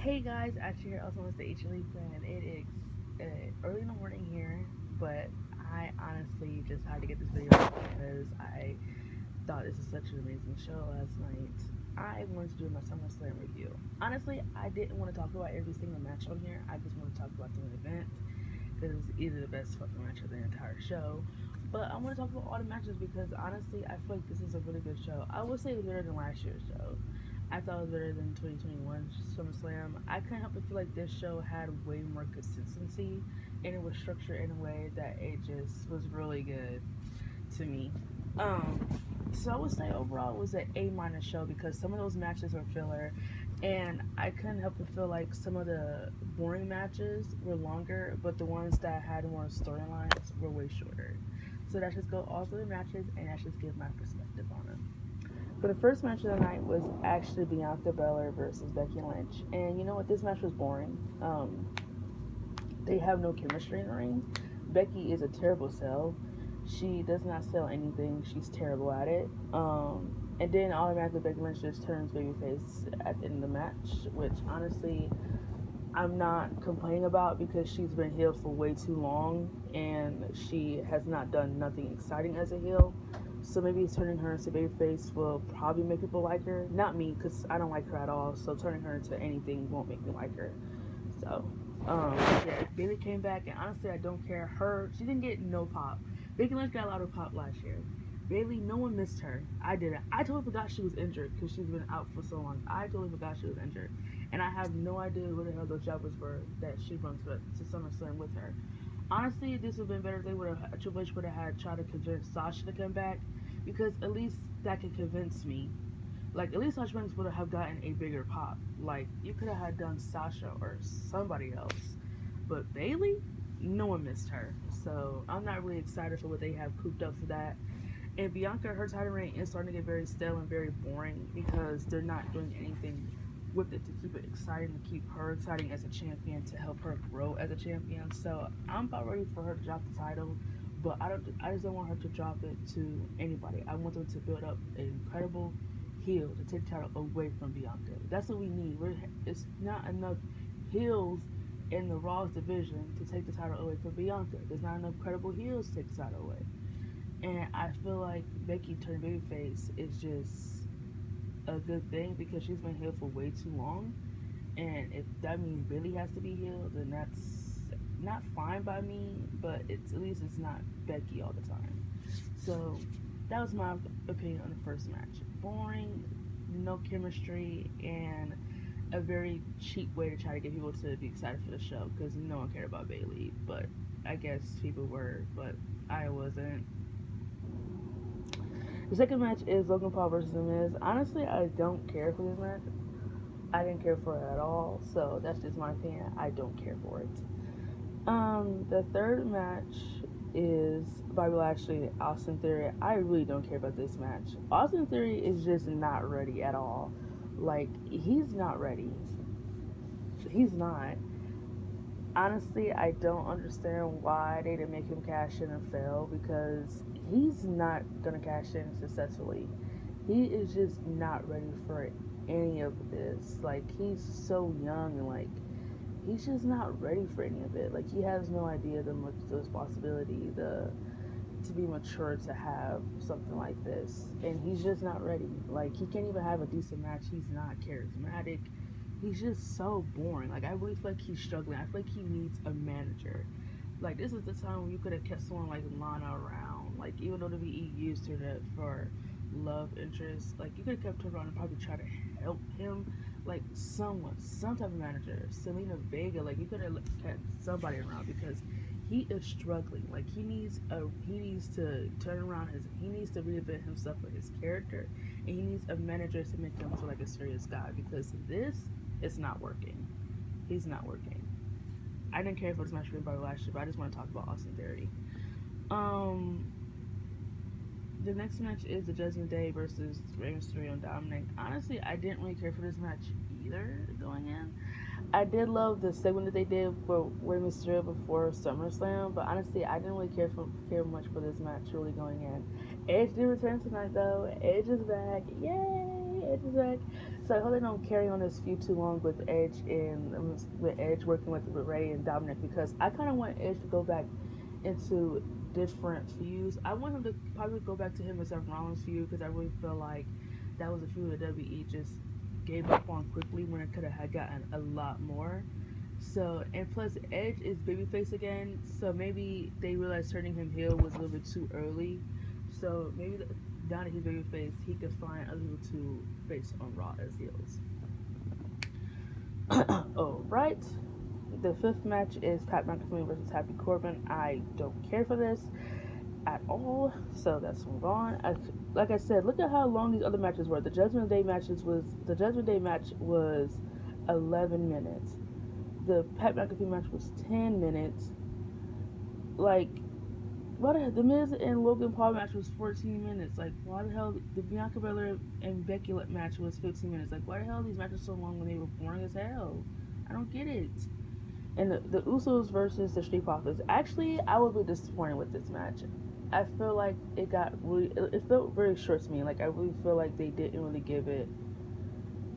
Hey guys, actually here also with the H League fan. It is early in the morning here, but I honestly just had to get this video out because I thought this is such an amazing show last night. I wanted to do my SummerSlam review. Honestly, I didn't want to talk about every single match on here. I just want to talk about the main event because it was either the best fucking match of the entire show. But I want to talk about all the matches because honestly, I feel like this is a really good show. I would say it was better than last year's show. I thought it was better than 2021 SummerSlam. I couldn't help but feel like this show had way more consistency and it was structured in a way that it just was really good to me. Um, so I would say overall it was an A minus show because some of those matches were filler, and I couldn't help but feel like some of the boring matches were longer, but the ones that had more storylines were way shorter. So that's just go all through the matches and that's just give my perspective on them. For the first match of the night was actually Bianca Belair versus Becky Lynch, and you know what? This match was boring. They have no chemistry in the ring. Becky is a terrible sell. She does not sell anything. She's terrible at it. And then automatically Becky Lynch just turns babyface at the end of the match, which honestly I'm not complaining about because she's been healed for way too long and she has not done nothing exciting as a heel. So maybe turning her into babyface will probably make people like her. Not me, because I don't like her at all. So turning her into anything won't make me like her. So, yeah, Bailey came back, and honestly, I don't care. She didn't get no pop. Becky Lynch got a lot of pop last year. Bailey, no one missed her. I didn't. I totally forgot she was injured because she's been out for so long. I totally forgot she was injured, and I have no idea who the hell those jobbers were that she runs to SummerSlam with her. Honestly, this would have been better if they would have Triple H would have had tried to convince Sasha to come back, because at least that could convince me. Like, at least Sasha Banks would have gotten a bigger pop. Like, you could have had done Sasha or somebody else. But Bailey, no one missed her. So I'm not really excited for what they have cooped up for that. And Bianca, her title reign is starting to get very stale and very boring because they're not doing anything with it to keep it exciting, to keep her exciting as a champion, to help her grow as a champion. So I'm about ready for her to drop the title, but I just don't want her to drop it to anybody. I want them to build up an incredible heel to take the title away from Bianca. That's what we need. It's not enough heels in the Raw's division to take the title away from Bianca. There's not enough credible heels to take the title away. And I feel like Becky turning babyface is just a good thing because she's been healed for way too long. And if that means Billy has to be healed, then that's not fine by me, but at least it's not Becky all the time. So that was my opinion on the first match. Boring, no chemistry, and a very cheap way to try to get people to be excited for the show because no one cared about Bailey, but I guess people were, but I wasn't. The second match is Logan Paul versus The Miz. Honestly, I don't care for this match. I didn't care for it at all, so that's just my opinion. I don't care for it. The third match is Bobby Lashley, Austin Theory. I really don't care about this match. Austin Theory is just not ready at all. Like, he's not ready. He's not. Honestly, I don't understand why they didn't make him cash in and fail because he's not gonna cash in successfully. He is just not ready for any of this. Like, he's so young and like he's just not ready for any of it. Like, he has no idea the responsibility, the to be mature to have something like this, and he's just not ready. Like, he can't even have a decent match. He's not charismatic. He's just so boring. Like, I really feel like he's struggling. I feel like he needs a manager. Like, this is the time when you could have kept someone like Lana around. Like, even though WWE used her for love interest, like, you could have kept her around and probably try to help him. Like, someone, some type of manager, Selena Vega. Like, you could have kept somebody around because he is struggling. Like, he needs to turn around he needs to reinvent himself with his character, and he needs a manager to make him feel like a serious guy because this is not working. He's not working. I didn't care for this match by last year, but I just want to talk about Austin Theory. Um, the next match is the Judgment Day versus Rey Mysterio and Dominic. Honestly, I didn't really care for this match either going in. I did love the segment that they did for Rey Mysterio before SummerSlam, but honestly, I didn't really care much for this match really going in. Edge did return tonight though. Edge is back. Yay! Edge is back. So I hope they don't carry on this feud too long with Edge and with Edge working with Ray and Dominic, because I kind of want Edge to go back into different feuds. I want him to probably go back to him and Seth Rollins feud, because I really feel like that was a feud that WWE just gave up on quickly when it could have gotten a lot more. So, and plus Edge is babyface again, so maybe they realized turning him heel was a little bit too early. So maybe now that he's babyface, he could find other people to face on Raw as heels. All right. The fifth match is Pat McAfee versus Happy Corbin. I don't care for this at all, so let's move on. Like I said, look at how long these other matches were. The Judgment Day match was 11 minutes. The Pat McAfee match was 10 minutes. Like, the Miz and Logan Paul match was 14 minutes. Like, why the hell the Bianca Belair and Becky match was 15 minutes? Like, why the hell are these matches so long when they were boring as hell? I don't get it. And the Usos versus the Street Profits. Actually, I would be disappointed with this match. I feel like it felt very short to me. Like, I really feel like they didn't really give it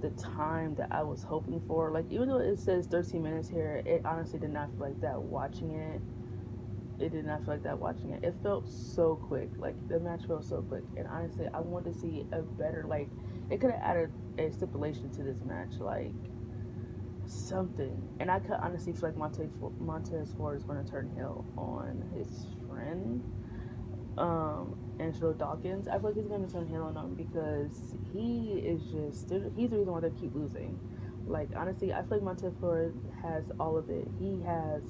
the time that I was hoping for. Like, even though it says 13 minutes here, it honestly did not feel like that watching it. It did not feel like that watching it. It felt so quick. Like, the match felt so quick. And honestly, I wanted to see a better, like, it could have added a stipulation to this match. Like, something. And I could honestly feel like Montez Ford is going to turn heel on his friend, Angelo Dawkins. I feel like he's going to turn heel on him because he's the reason why they keep losing. Like, honestly, I feel like Montez Ford has all of it. He has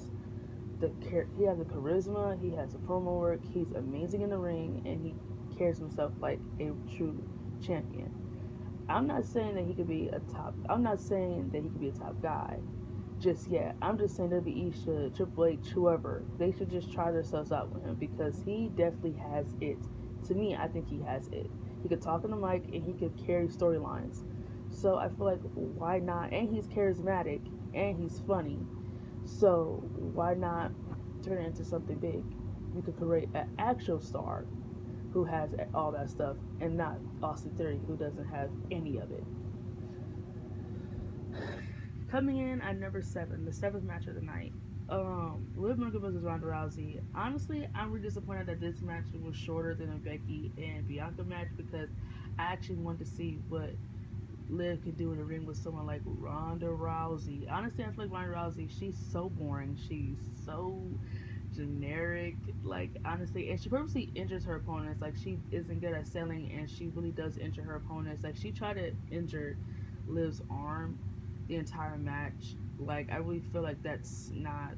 the charisma, he has the promo work, he's amazing in the ring, and he carries himself like a true champion. I'm not saying that he could be a top. I'm not saying that he could be a top guy just yet. I'm just saying WWE should, Triple H, whoever, they should just try themselves out with him because he definitely has it. To me, I think he has it. He could talk on the mic and he could carry storylines. So I feel like why not? And he's charismatic and he's funny. So why not turn it into something big? You could create an actual star who has all that stuff, and not Austin Theory, who doesn't have any of it. Coming in at number 7, the 7th match of the night, Liv Morgan versus Ronda Rousey. Honestly, I'm really disappointed that this match was shorter than a Becky and Bianca match because I actually wanted to see what Liv could do in the ring with someone like Ronda Rousey. Honestly, I feel like Ronda Rousey, she's so boring. She's so generic. Like, honestly, and she purposely injures her opponents. Like, she isn't good at selling, and she really does injure her opponents. Like, she tried to injure Liv's arm the entire match. Like, I really feel like that's not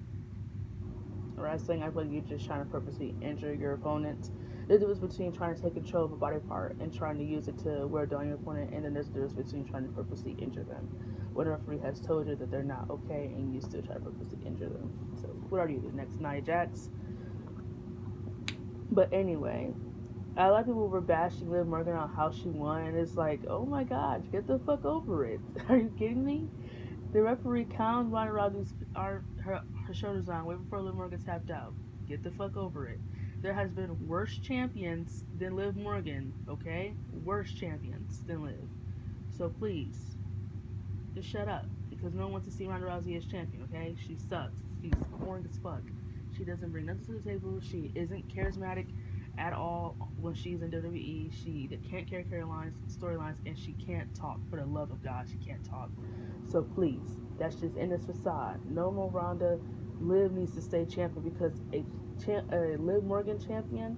wrestling. I feel like you're just trying to purposely injure your opponent. There's a difference between trying to take control of a body part and trying to use it to wear down your opponent, and then there's a difference between trying to purposely injure them. When a referee has told you that they're not okay and you still try to purposely injure them. So, what are you, the next Nia Jax? But anyway, a lot of people were bashing Liv Morgan on how she won, and it's like, oh my gosh, get the fuck over it. Are you kidding me? The referee counted Ronda Rousey's her shoulders on way before Liv Morgan tapped out. Get the fuck over it. There has been worse champions than Liv Morgan, okay? Worse champions than Liv. So please, just shut up. Because no one wants to see Ronda Rousey as champion, okay? She sucks. She's boring as fuck. She doesn't bring nothing to the table. She isn't charismatic at all when she's in WWE. She can't carry storylines, and she can't talk. For the love of God, she can't talk. So please, that's just in this facade. No more Ronda. Liv needs to stay champion because a Liv Morgan champion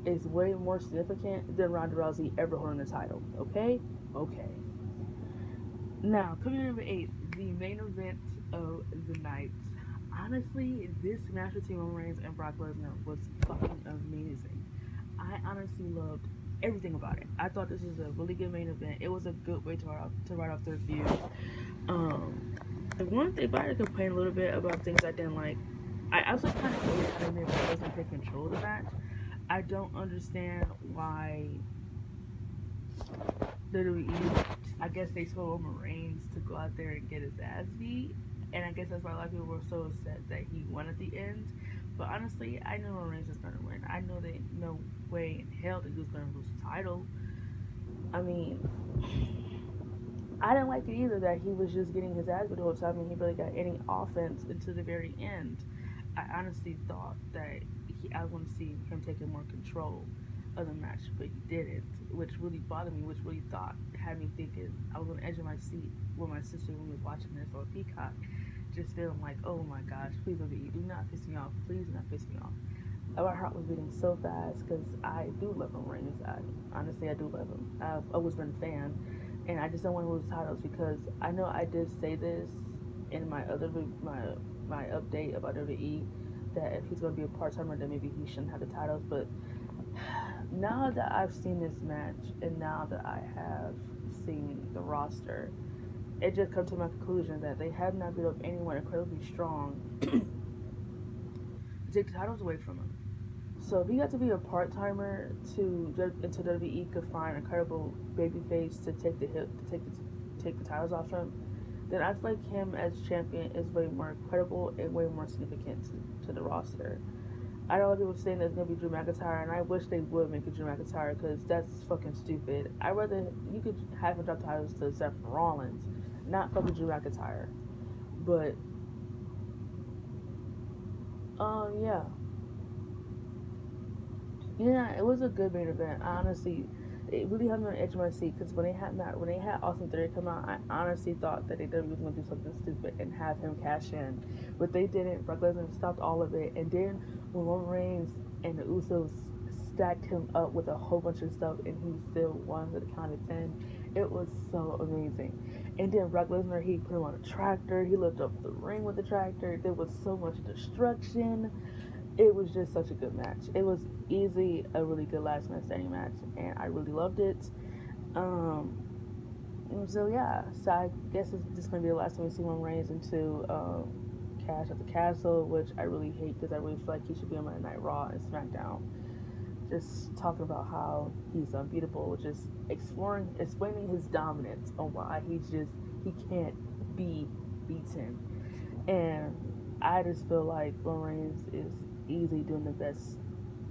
is way more significant than Ronda Rousey ever holding the title. Okay? Okay. Now, coming in number 8, the main event of the night. Honestly, this match between Roman Reigns and Brock Lesnar was fucking amazing. I honestly loved everything about it. I thought this was a really good main event. It was a good way to write off their feud. The one thing, if I had to complain a little bit about things I didn't like, I also kind of hated how they made Brock Lesnar take control of the match. I don't understand why WWE, I guess they told Roman Reigns to go out there and get his ass beat, and I guess that's why a lot of people were so upset that he won at the end. But honestly, I knew Roman Reigns was going to win. I know that no way in hell that he was going to lose the title. I mean, I didn't like it either that he was just getting his ass beat the whole time and he barely got any offense until the very end. I honestly thought that I was going to see him taking more control of the match, but he didn't, which really bothered me, which really thought had me thinking I was on the edge of my seat with my sister when we was watching this on Peacock, just feeling like, oh my gosh, please WWE, do not piss me off, please do not piss me off. My heart was beating so fast because I do love him Reigns. I do love him. I've always been a fan, and I just don't want to lose titles because I know I did say this in my other my update about WWE that if he's going to be a part timer, then maybe he shouldn't have the titles. But now that I've seen this match and now that I have seen the roster, it just comes to my conclusion that they have not beat up anyone incredibly strong to take the titles away from him. So if he got to be a part timer to into WWE could find a credible babyface to take the hit to take the titles off him, then I feel like him as champion is way more credible and way more significant to the roster. I know a lot of people saying that it's gonna be Drew McIntyre, and I wish they would make it Drew McIntyre because that's fucking stupid. I rather you could have him drop titles to Seth Rollins, not fucking Drew McIntyre. But yeah, yeah, it was a good main event. Honestly, it really had me on the edge of my seat because when they had Austin Theory come out, I honestly thought that they was gonna do something stupid and have him cash in, but they didn't. Brock Lesnar stopped all of it, and then when Roman Reigns and the Usos stacked him up with a whole bunch of stuff, and he still won with a count of 10. It was so amazing. And then Brock Lesnar, he put him on a tractor. He lifted up the ring with the tractor. There was so much destruction. It was just such a good match. It was easily a really good last man standing match, and I really loved it. Um, so yeah, so I guess it's just gonna be the last time we see Roman Reigns into Cash at the Castle, which I really hate because I really feel like he should be on Monday Night Raw and SmackDown, just talking about how he's unbeatable, just explaining his dominance on why he can't be beaten. And I just feel like Lorenz is easily doing the best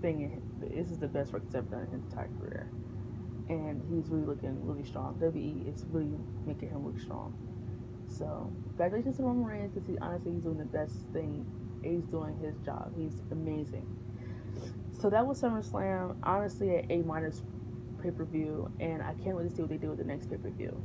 thing. This is the best work he's ever done in his entire career, and he's really looking really strong. WWE is really making him look strong. So congratulations to Roman Reigns because he's doing the best thing. He's doing his job. He's amazing. So that was SummerSlam. Honestly, an A minus pay per view, and I can't wait to see what they do with the next pay per view.